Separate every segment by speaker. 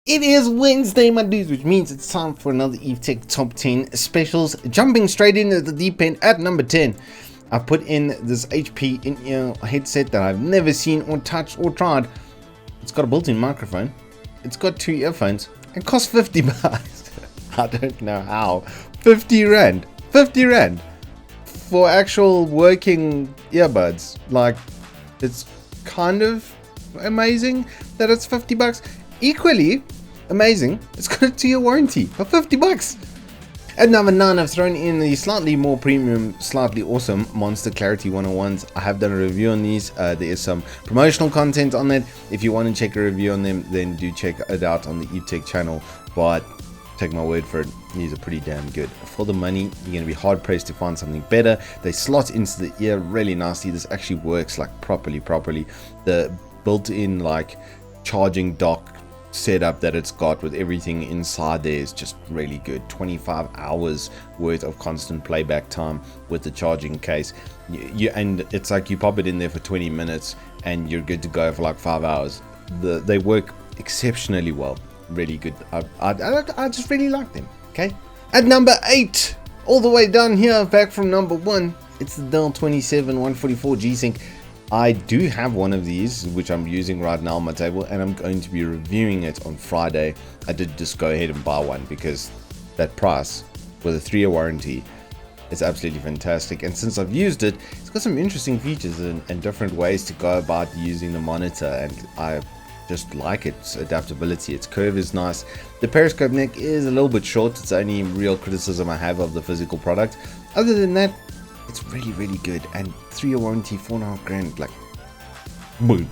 Speaker 1: It is Wednesday, my dudes, which means it's time for another Evetech Top 10 specials. Jumping straight into the deep end at number 10. I put in this HP in-ear headset that I've never seen or touched or tried. It's got a built-in microphone. It's got 2 earphones. It costs 50 bucks. I don't know how. 50 rand. 50 rand. For actual working earbuds. Like, it's kind of amazing that it's 50 bucks. Equally amazing, it's got a 2-year warranty for 50 bucks. At number 9, I've thrown in the slightly more premium, slightly awesome Monster Clarity 101s. I have done a review on these. There is some promotional content on it. If you want to check a review on them, then do check it out on the Evetech channel. But take my word for it, these are pretty damn good. For the money, you're going to be hard pressed to find something better. They slot into the ear really nicely. This actually works like properly. The built-in like charging dock setup that it's got with everything inside there is just really good. 25 hours worth of constant playback time with the charging case. And it's like you pop it in there for 20 minutes and you're good to go for like 5 hours. They work exceptionally well. Really good. I just really like them. Okay. At number 8, all the way down here, back from number 1, it's the DELL 27-144 G-Sync. I do have one of these, which I'm using right now on my table, and I'm going to be reviewing it on Friday. I did just go ahead and buy one because that price with a 3-year warranty is absolutely fantastic. And since I've used it, it's got some interesting features and different ways to go about using the monitor, and I just like its adaptability. Its curve is nice. The periscope neck is a little bit short. It's the only real criticism I have of the physical product. Other than that, it's really good, and 3-year warranty, 4.5 grand, like boom.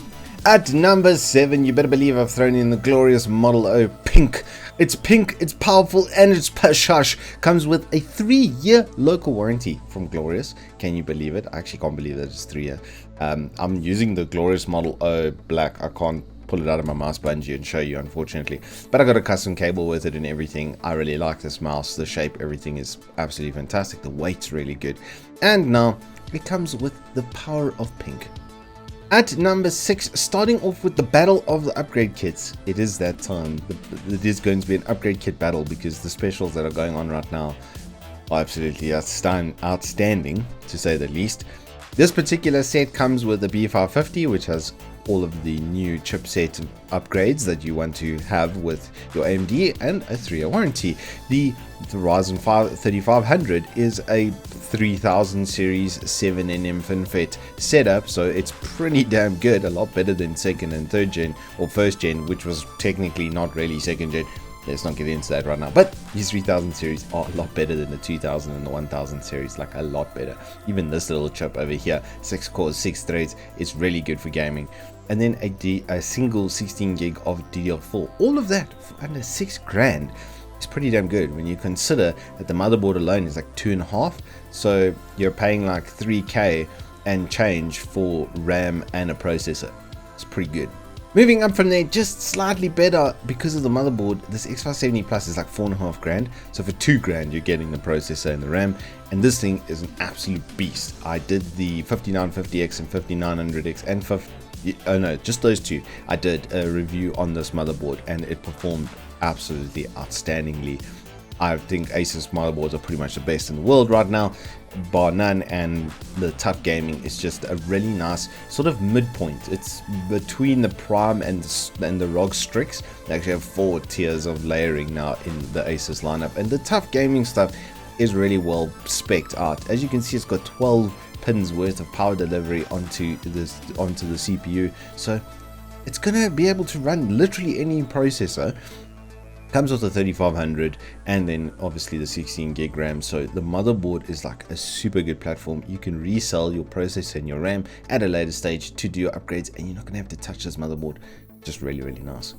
Speaker 1: At number 7, you better believe I've thrown in the glorious Model O Pink. It's pink, it's powerful, and it's hush. Comes with a 3-year local warranty from Glorious. Can you believe it? I actually can't believe that it's 3-year. I'm using the glorious Model O Black. I can't pull it out of my mouse bungee and show you, unfortunately, but I got a custom cable with it and everything. I really like this mouse. The shape, everything is absolutely fantastic. The weight's really good, and now it comes with the power of pink. At number 6, starting off with the battle of the upgrade kits. It is that time. It is going to be an upgrade kit battle because the specials that are going on right now are absolutely outstanding, to say the least. This particular set comes with the B550, which has all of the new chipset upgrades that you want to have with your AMD, and a 3-year warranty. The RYZEN 3500 is a 3000 series 7nm FinFET setup, so it's pretty damn good. A lot better than 2nd and 3rd gen, or 1st gen, which was technically not really 2nd gen. Let's not get into that right now, but these 3000 series are a lot better than the 2000 and the 1000 series, like a lot better. Even this little chip over here, 6 cores, 6 threads, is really good for gaming. And then a single 16 gig of DDR4. All of that for under 6 grand is pretty damn good when you consider that the motherboard alone is like 2.5. So you're paying like 3k and change for RAM and a processor. It's pretty good. Moving up from there, just slightly better because of the motherboard, this X570 Plus is like 4.5 grand. So for 2 grand, you're getting the processor and the RAM. And this thing is an absolute beast. I did the 5950X and 5900X and just those two. I did a review on this motherboard and it performed absolutely outstandingly. I think Asus motherboards are pretty much the best in the world right now, bar none, and the tough gaming is just a really nice sort of midpoint. It's between the Prime and the ROG Strix. They actually have 4 tiers of layering now in the Asus lineup, and the tough gaming stuff is really well spec'd out. As you can see, it's got 12 pins worth of power delivery onto the CPU, so it's gonna be able to run literally any processor. Comes with a 3500 and then obviously the 16 gig RAM, so the motherboard is like a super good platform. You can resell your processor and your RAM at a later stage to do your upgrades, and you're not gonna have to touch this motherboard. Just really nice.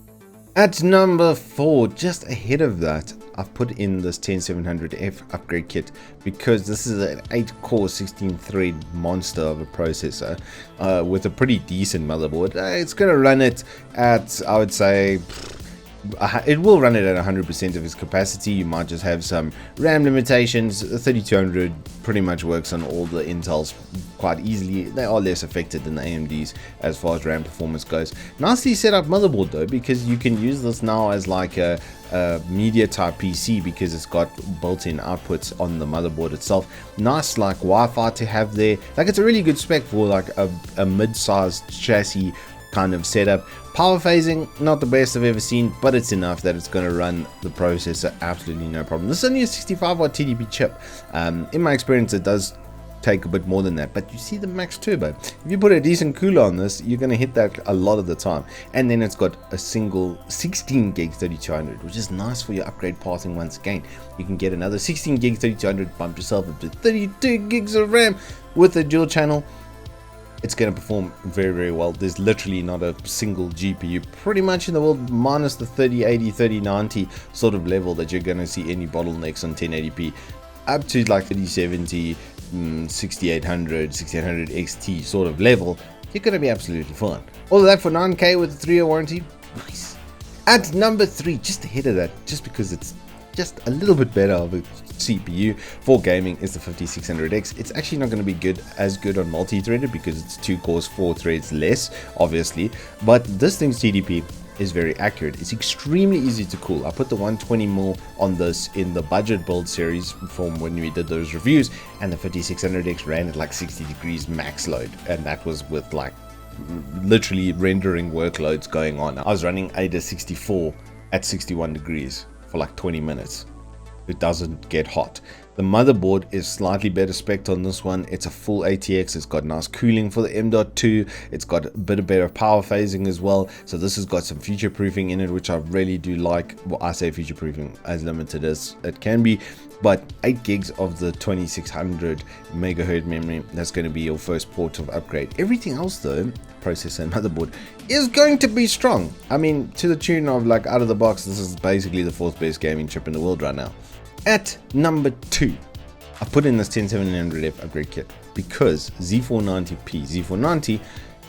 Speaker 1: At number 4, just ahead of that, I've put in this 10700F upgrade kit because this is an 8-core 16-thread monster of a processor with a pretty decent motherboard. It's gonna run it at, I would say, it will run it at 100% of its capacity. You might just have some RAM limitations. The 3200 pretty much works on all the Intels quite easily. They are less affected than the AMDs as far as RAM performance goes. Nicely set up motherboard though, because you can use this now as like a media type PC because it's got built-in outputs on the motherboard itself. Nice like Wi-Fi to have there. Like it's a really good spec for like a mid-sized chassis kind of setup. Power phasing, not the best I've ever seen, but it's enough that it's going to run the processor absolutely no problem. This is only a 65 watt TDP chip. In my experience, it does take a bit more than that, but you see the max turbo. If you put a decent cooler on this, you're going to hit that a lot of the time. And then it's got a single 16 gig 3200, which is nice for your upgrade pathing. Once again, you can get another 16 gig 3200, bump yourself up to 32 gigs of RAM with a dual channel. It's going to perform very, very well. There's literally not a single GPU pretty much in the world, minus the 3080, 3090 sort of level, that you're going to see any bottlenecks on 1080p. Up to like 3070, 6800, 6800 XT sort of level, you're going to be absolutely fine. All of that for 9K with a 3-year warranty. Nice. At number 3, just ahead of that, just because it's just a little bit better of a CPU for gaming, is the 5600X. It's actually not going to be as good on multi-threaded because it's 2 cores, 4 threads less, obviously. But this thing's TDP is very accurate. It's extremely easy to cool. I put the 120mm on this in the budget build series from when we did those reviews, and the 5600X ran at like 60 degrees max load, and that was with like literally rendering workloads going on. I was running Ada 64 at 61 degrees for like 20 minutes. It doesn't get hot. The motherboard is slightly better spec'd on this one. It's a full ATX. It's got nice cooling for the M.2. It's got a bit of better power phasing as well. So this has got some future proofing in it, which I really do like. Well, I say future proofing, as limited as it can be, but 8 gigs of the 2600 megahertz memory, that's going to be your first port of upgrade. Everything else though, processor and motherboard, is going to be strong. I mean, to the tune of like out of the box, this is basically the 4th best gaming chip in the world right now. At number 2, I put in this 10700F upgrade kit because Z490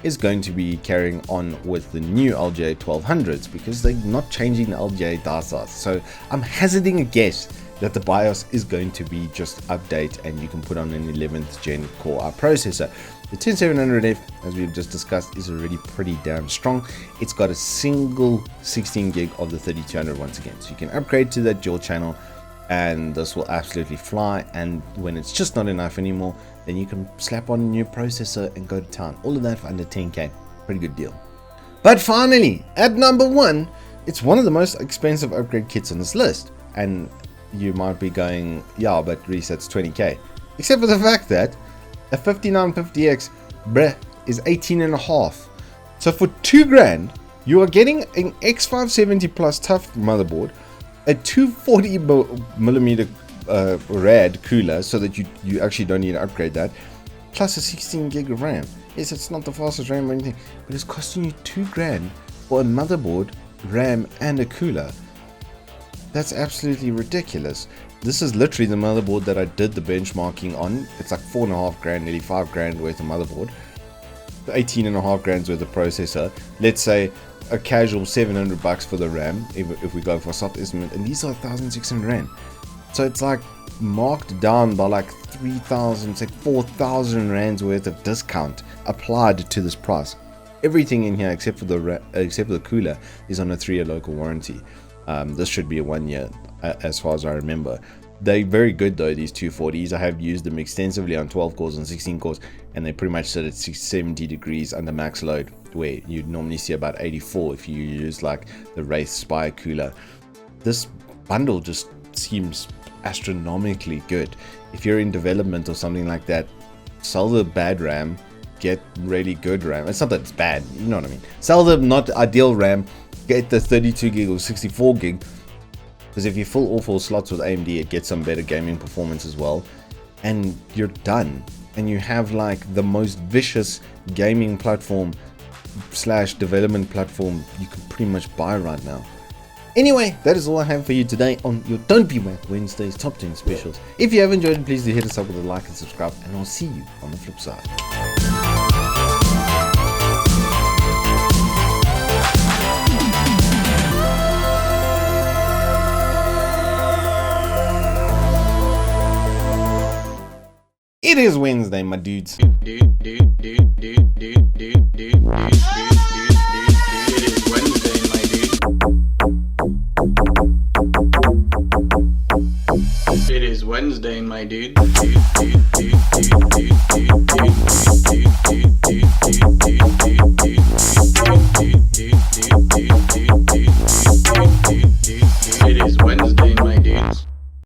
Speaker 1: is going to be carrying on with the new LGA 1200s because they're not changing the LGA die size. So I'm hazarding a guess that the BIOS is going to be just update and you can put on an 11th gen Core i processor. The 10700F, as we've just discussed, is already pretty damn strong. It's got a single 16 gig of the 3200 once again, so you can upgrade to that dual channel and this will absolutely fly. And when it's just not enough anymore, then you can slap on a new processor and go to town. All of that for under 10K. Pretty good deal. But finally, at number 1, it's one of the most expensive upgrade kits on this list. And you might be going, yeah, but Reese, that's 20K. Except for the fact that a 5950X, bruh, is 18.5. So for 2 grand, you are getting an X570 Plus tough motherboard, a 240mm rad cooler, so that you actually don't need to upgrade that, plus a 16 gig of RAM. Yes, it's not the fastest RAM or anything, but it's costing you 2 grand for a motherboard, RAM, and a cooler. That's absolutely ridiculous. This is literally the motherboard that I did the benchmarking on. It's like 4.5 grand, nearly 5 grand worth of motherboard, 18.5 grand's worth of processor. Let's say a casual 700 bucks for the RAM if we go for a soft estimate, and these are 1,600 rand. So it's like marked down by like 3,000, say 4,000 rands worth of discount applied to this price. Everything in here except for the cooler is on a 3-year local warranty. This should be a 1 year as far as I remember. They're very good though, these 240s. I have used them extensively on 12 cores and 16 cores, and they pretty much sit at 70 degrees under max load, where you'd normally see about 84 if you use like the Wraith Spire cooler. This bundle just seems astronomically good. If you're in development or something like that, sell the bad RAM, get really good RAM. It's not that it's bad, you know what I mean. Sell the not ideal RAM, get the 32 gig or 64 gig, because if you fill all 4 slots with AMD, it gets some better gaming performance as well, and you're done. And you have like the most vicious gaming platform / development platform you can pretty much buy right now. Anyway, that is all I have for you today on your Don't Be Wack Wednesday's Top 10 Specials. If you have enjoyed it, please do hit us up with a like and subscribe, and I'll see you on the flip side. It is Wednesday, my dudes.
Speaker 2: It is Wednesday, my dude. It is Wednesday, my dude.